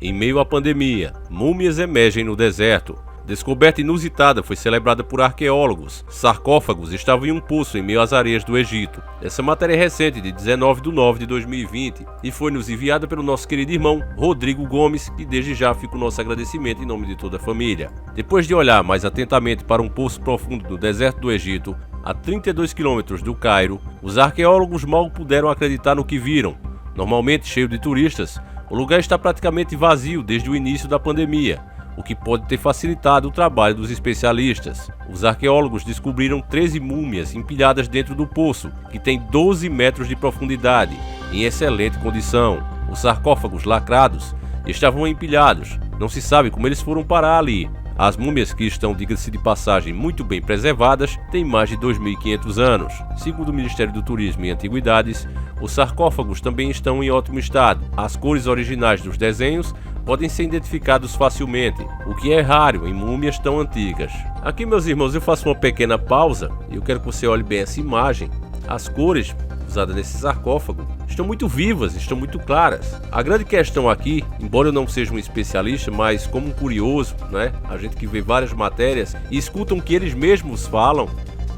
Em meio à pandemia, múmias emergem no deserto. Descoberta inusitada foi celebrada por arqueólogos. Sarcófagos estavam em um poço em meio às areias do Egito. Essa matéria é recente, de 19/9/2020, e foi nos enviada pelo nosso querido irmão Rodrigo Gomes, que desde já fica o nosso agradecimento em nome de toda a família. Depois de olhar mais atentamente para um poço profundo no deserto do Egito, a 32 quilômetros do Cairo, os arqueólogos mal puderam acreditar no que viram. Normalmente cheio de turistas, o lugar está praticamente vazio desde o início da pandemia, o que pode ter facilitado o trabalho dos especialistas. Os arqueólogos descobriram 13 múmias empilhadas dentro do poço, que tem 12 metros de profundidade, em excelente condição. Os sarcófagos lacrados estavam empilhados, não se sabe como eles foram parar ali. As múmias, que estão, diga-se de passagem, muito bem preservadas, têm mais de 2.500 anos. Segundo o Ministério do Turismo e Antiguidades, os sarcófagos também estão em ótimo estado. As cores originais dos desenhos podem ser identificados facilmente, o que é raro em múmias tão antigas. Aqui, meus irmãos, eu faço uma pequena pausa e eu quero que você olhe bem essa imagem. As cores usadas nesse sarcófago estão muito vivas, estão muito claras. A grande questão aqui, embora eu não seja um especialista, mas como um curioso, né? A gente que vê várias matérias e escutam o que eles mesmos falam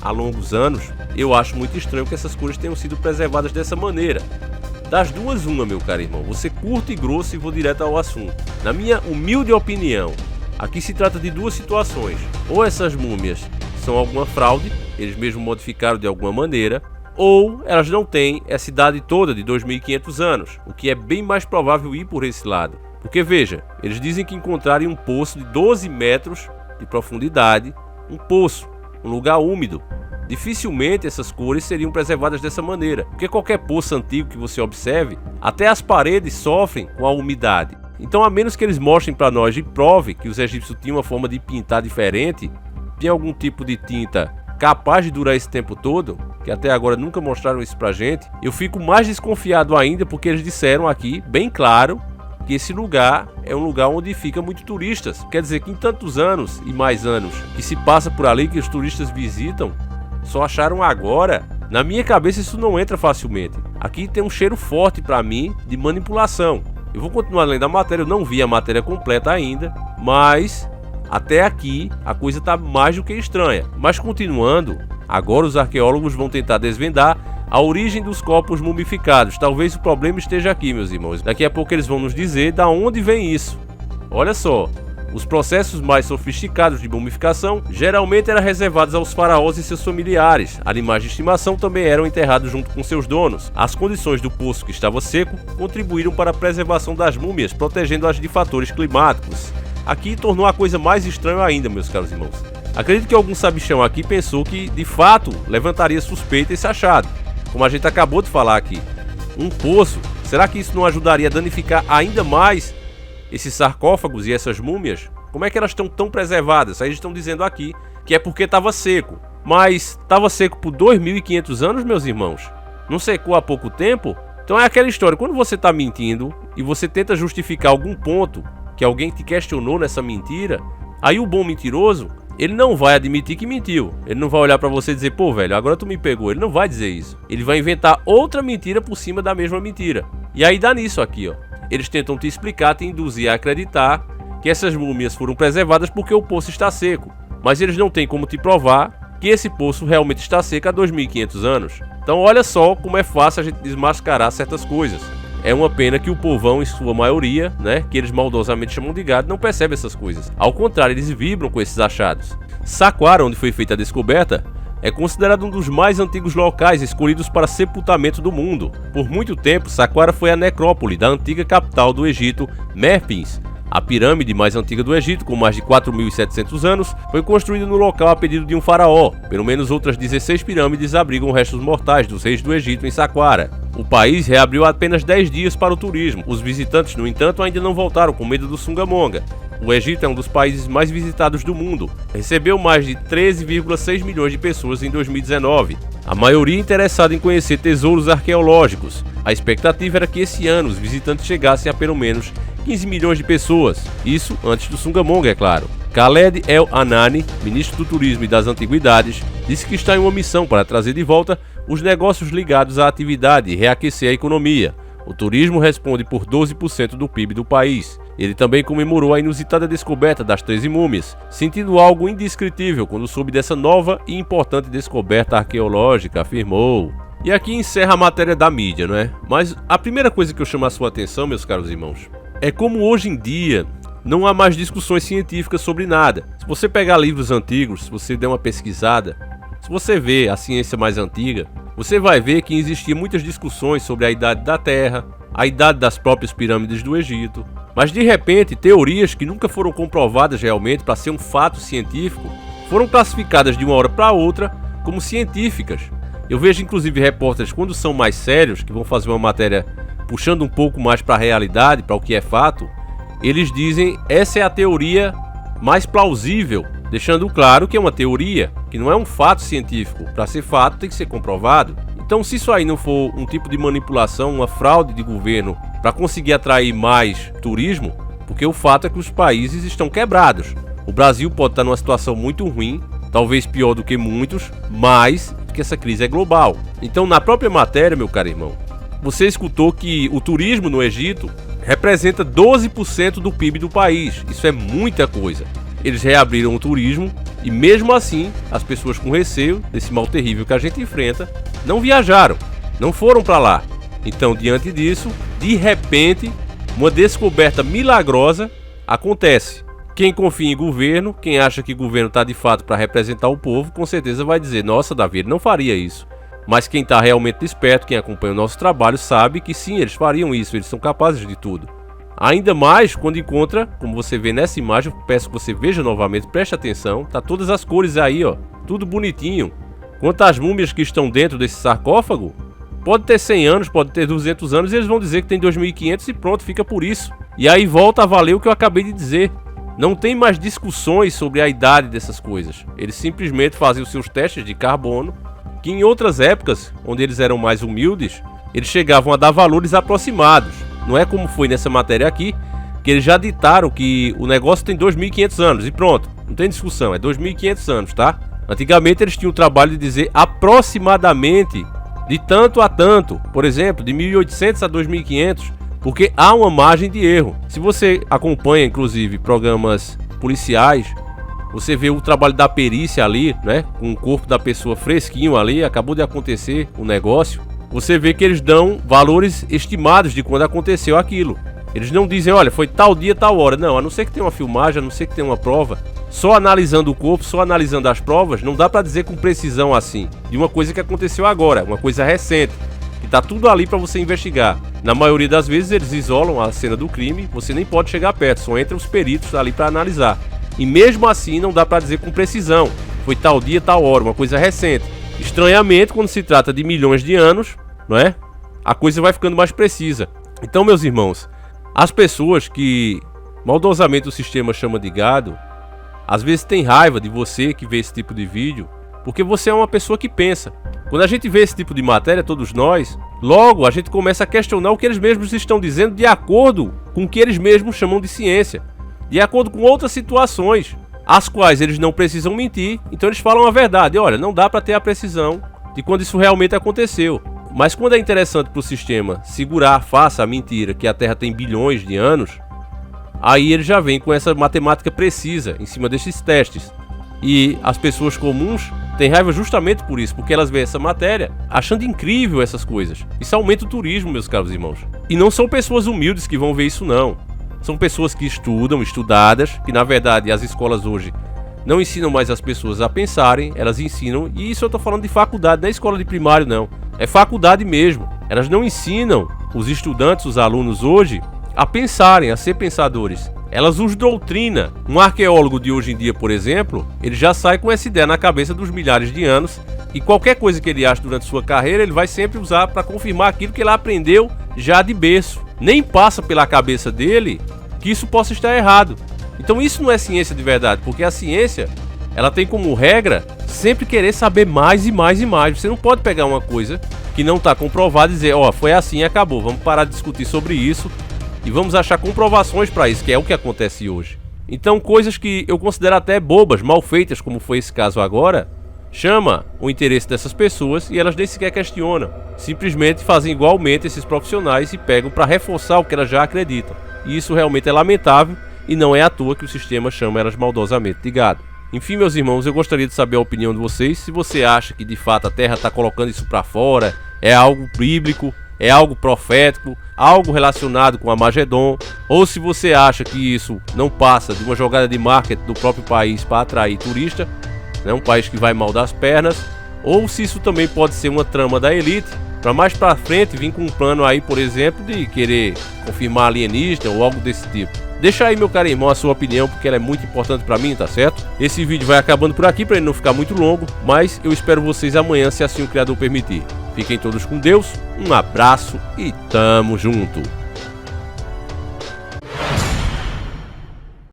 há longos anos, eu acho muito estranho que essas cores tenham sido preservadas dessa maneira. Das duas, uma, meu caro irmão, você curto e grosso e vou direto ao assunto. Na minha humilde opinião, aqui se trata de duas situações. Ou essas múmias são alguma fraude, eles mesmos modificaram de alguma maneira, ou elas não têm essa idade toda de 2.500 anos, o que é bem mais provável ir por esse lado. Porque veja, eles dizem que encontraram um poço de 12 metros de profundidade, um poço, um lugar úmido. Dificilmente essas cores seriam preservadas dessa maneira, porque qualquer poço antigo que você observe, até as paredes sofrem com a umidade. Então, a menos que eles mostrem para nós e prove que os egípcios tinham uma forma de pintar diferente, tem algum tipo de tinta capaz de durar esse tempo todo, que até agora nunca mostraram isso pra gente, eu fico mais desconfiado ainda, porque eles disseram aqui, bem claro, que esse lugar é um lugar onde fica muito turistas. Quer dizer que em tantos anos e mais anos que se passa por ali, que os turistas visitam, só acharam agora. Na minha cabeça isso não entra facilmente. Aqui tem um cheiro forte pra mim de manipulação. Eu vou continuar lendo a matéria, eu não vi a matéria completa ainda, mas até aqui a coisa está mais do que estranha. Mas continuando, agora os arqueólogos vão tentar desvendar a origem dos corpos mumificados. Talvez o problema esteja aqui, meus irmãos. Daqui a pouco eles vão nos dizer de onde vem isso. Olha só, os processos mais sofisticados de mumificação geralmente eram reservados aos faraós e seus familiares. Animais de estimação também eram enterrados junto com seus donos. As condições do poço, que estava seco, contribuíram para a preservação das múmias, protegendo-as de fatores climáticos. Aqui tornou a coisa mais estranha ainda, meus caros irmãos. Acredito que algum sabichão aqui pensou que, de fato, levantaria suspeita esse achado. Como a gente acabou de falar aqui, um poço, será que isso não ajudaria a danificar ainda mais esses sarcófagos e essas múmias? Como é que elas estão tão preservadas? Aí eles estão dizendo aqui que é porque estava seco. Mas estava seco por 2.500 anos, meus irmãos? Não secou há pouco tempo? Então é aquela história, quando você está mentindo e você tenta justificar algum ponto que alguém te questionou nessa mentira, aí o bom mentiroso, ele não vai admitir que mentiu. Ele não vai olhar pra você e dizer, pô velho, agora tu me pegou. Ele não vai dizer isso. Ele vai inventar outra mentira por cima da mesma mentira. E aí dá nisso aqui, ó. Eles tentam te explicar, te induzir a acreditar que essas múmias foram preservadas porque o poço está seco. Mas eles não têm como te provar que esse poço realmente está seco há 2.500 anos. Então olha só como é fácil a gente desmascarar certas coisas. É uma pena que o povão, em sua maioria, né, que eles maldosamente chamam de gado, não percebe essas coisas. Ao contrário, eles vibram com esses achados. Saquara, onde foi feita a descoberta, é considerado um dos mais antigos locais escolhidos para sepultamento do mundo. Por muito tempo, Saquara foi a necrópole da antiga capital do Egito, Memphis. A pirâmide mais antiga do Egito, com mais de 4.700 anos, foi construída no local a pedido de um faraó. Pelo menos outras 16 pirâmides abrigam restos mortais dos reis do Egito em Saquara. O país reabriu há apenas 10 dias para o turismo. Os visitantes, no entanto, ainda não voltaram com medo do Sungamonga. O Egito é um dos países mais visitados do mundo. Recebeu mais de 13,6 milhões de pessoas em 2019. A maioria interessada em conhecer tesouros arqueológicos. A expectativa era que esse ano os visitantes chegassem a pelo menos 15 milhões de pessoas. Isso antes do Sungamonga, é claro. Khaled El Anani, ministro do Turismo e das Antiguidades, disse que está em uma missão para trazer de volta os negócios ligados à atividade e reaquecer a economia. O turismo responde por 12% do PIB do país. Ele também comemorou a inusitada descoberta das 13 múmias, sentindo algo indescritível quando soube dessa nova e importante descoberta arqueológica, afirmou. E aqui encerra a matéria da mídia, não é? Mas a primeira coisa que eu chamo a sua atenção, meus caros irmãos, é como hoje em dia não há mais discussões científicas sobre nada. Se você pegar livros antigos, se você der uma pesquisada, se você ver a ciência mais antiga, você vai ver que existiam muitas discussões sobre a idade da Terra, a idade das próprias pirâmides do Egito, mas de repente teorias que nunca foram comprovadas realmente para ser um fato científico foram classificadas de uma hora para outra como científicas. Eu vejo inclusive repórteres, quando são mais sérios, que vão fazer uma matéria puxando um pouco mais para a realidade, para o que é fato, eles dizem essa é a teoria mais plausível, deixando claro que é uma teoria, que não é um fato científico. Para ser fato tem que ser comprovado. Então, se isso aí não for um tipo de manipulação, uma fraude de governo para conseguir atrair mais turismo, porque o fato é que os países estão quebrados. O Brasil pode estar numa situação muito ruim, talvez pior do que muitos, mas que essa crise é global. Então, na própria matéria, meu caro irmão, você escutou que o turismo no Egito representa 12% do PIB do país. Isso é muita coisa. Eles reabriram o turismo e mesmo assim as pessoas com receio desse mal terrível que a gente enfrenta não viajaram, não foram para lá. Então, diante disso, de repente, uma descoberta milagrosa acontece. Quem confia em governo, quem acha que o governo está de fato para representar o povo, com certeza vai dizer, nossa, Davi, ele não faria isso. Mas quem está realmente desperto, quem acompanha o nosso trabalho, sabe que sim, eles fariam isso, eles são capazes de tudo. Ainda mais quando encontra, como você vê nessa imagem, peço que você veja novamente, preste atenção, tá todas as cores aí, ó, tudo bonitinho. Quanto às múmias que estão dentro desse sarcófago, pode ter 100 anos, pode ter 200 anos, e eles vão dizer que tem 2500 e pronto, fica por isso. E aí volta a valer o que eu acabei de dizer. Não tem mais discussões sobre a idade dessas coisas. Eles simplesmente fazem os seus testes de carbono, que em outras épocas, onde eles eram mais humildes, eles chegavam a dar valores aproximados. Não é como foi nessa matéria aqui, que eles já ditaram que o negócio tem 2500 anos e pronto, não tem discussão, é 2500 anos, tá? Antigamente eles tinham o trabalho de dizer aproximadamente de tanto a tanto, por exemplo, de 1800 a 2500, porque há uma margem de erro. Se você acompanha inclusive programas policiais, você vê o trabalho da perícia ali, né? Com o corpo da pessoa fresquinho ali, acabou de acontecer o negócio. Você vê que eles dão valores estimados de quando aconteceu aquilo. Eles não dizem, olha, foi tal dia, tal hora. Não, a não ser que tenha uma filmagem, a não ser que tenha uma prova. Só analisando o corpo, só analisando as provas, não dá pra dizer com precisão assim. De uma coisa que aconteceu agora, uma coisa recente. Que tá tudo ali pra você investigar. Na maioria das vezes eles isolam a cena do crime, você nem pode chegar perto, só entra os peritos ali pra analisar. E mesmo assim não dá pra dizer com precisão. Foi tal dia, tal hora, uma coisa recente. Estranhamente, quando se trata de milhões de anos, não é? A coisa vai ficando mais precisa. Então, meus irmãos, as pessoas que maldosamente o sistema chama de gado, às vezes tem raiva de você que vê esse tipo de vídeo, porque você é uma pessoa que pensa. Quando a gente vê esse tipo de matéria, todos nós, logo a gente começa a questionar o que eles mesmos estão dizendo de acordo com o que eles mesmos chamam de ciência, de acordo com outras situações, as quais eles não precisam mentir, então eles falam a verdade. Olha, não dá para ter a precisão de quando isso realmente aconteceu. Mas quando é interessante para o sistema segurar face à mentira que a Terra tem bilhões de anos, aí ele já vem com essa matemática precisa em cima desses testes. E as pessoas comuns têm raiva justamente por isso, porque elas veem essa matéria achando incrível essas coisas. Isso aumenta o turismo, meus caros irmãos. E não são pessoas humildes que vão ver isso, não. São pessoas que estudam, estudadas, que na verdade as escolas hoje não ensinam mais as pessoas a pensarem, elas ensinam, e isso eu estou falando de faculdade, não é escola de primário não, é faculdade mesmo. Elas não ensinam os estudantes, os alunos hoje, a pensarem, a ser pensadores. Elas os doutrinam. Um arqueólogo de hoje em dia, por exemplo, ele já sai com essa ideia na cabeça dos milhares de anos, e qualquer coisa que ele acha durante sua carreira, ele vai sempre usar para confirmar aquilo que ele aprendeu já de berço. Nem passa pela cabeça dele que isso possa estar errado. Então isso não é ciência de verdade, porque a ciência, ela tem como regra sempre querer saber mais e mais e mais. Você não pode pegar uma coisa que não está comprovada e dizer, ó, foi assim e acabou, vamos parar de discutir sobre isso e vamos achar comprovações para isso, que é o que acontece hoje. Então coisas que eu considero até bobas, mal feitas, como foi esse caso agora, chama o interesse dessas pessoas e elas nem sequer questionam. Simplesmente fazem igualmente esses profissionais e pegam para reforçar o que elas já acreditam. e isso realmente é lamentável, e não é à toa que o sistema chama elas maldosamente de gado. Enfim, meus irmãos, eu gostaria de saber a opinião de vocês, se você acha que de fato a Terra está colocando isso para fora, é algo bíblico, é algo profético, algo relacionado com Armagedon, ou se você acha que isso não passa de uma jogada de marketing do próprio país para atrair turista, né, um país que vai mal das pernas, ou se isso também pode ser uma trama da elite, para mais para frente vir com um plano aí, por exemplo, de querer confirmar alienígena ou algo desse tipo. Deixa aí, meu caro irmão, a sua opinião, porque ela é muito importante para mim, tá certo? Esse vídeo vai acabando por aqui para ele não ficar muito longo, mas eu espero vocês amanhã, se assim o Criador permitir. Fiquem todos com Deus, um abraço e tamo junto!